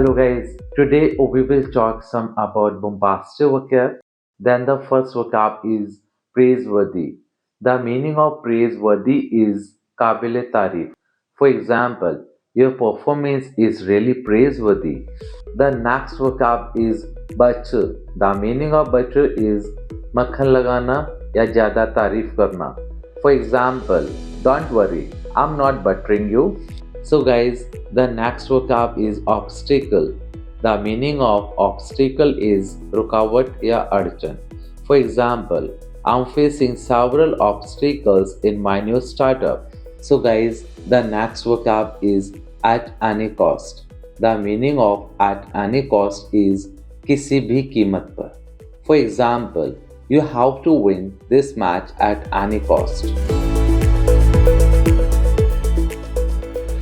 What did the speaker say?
Hello guys, today we will talk some about bombastic vocab. Then the first vocab is praiseworthy. The meaning of praiseworthy is kaabile taarif. For example, your performance is really praiseworthy. The next vocab is butter. The meaning of butter is makhan lagana या jyada taarif karna. For example, don't worry, I'm not buttering you. So guys, the next vocab is obstacle. The meaning of obstacle is rukavate या adchan. For example, I'm facing several obstacles in my new startup. So guys, the next vocab is at any cost. The meaning of at any cost is किसी भी कीमत पर. For example, you have to win this match at any cost.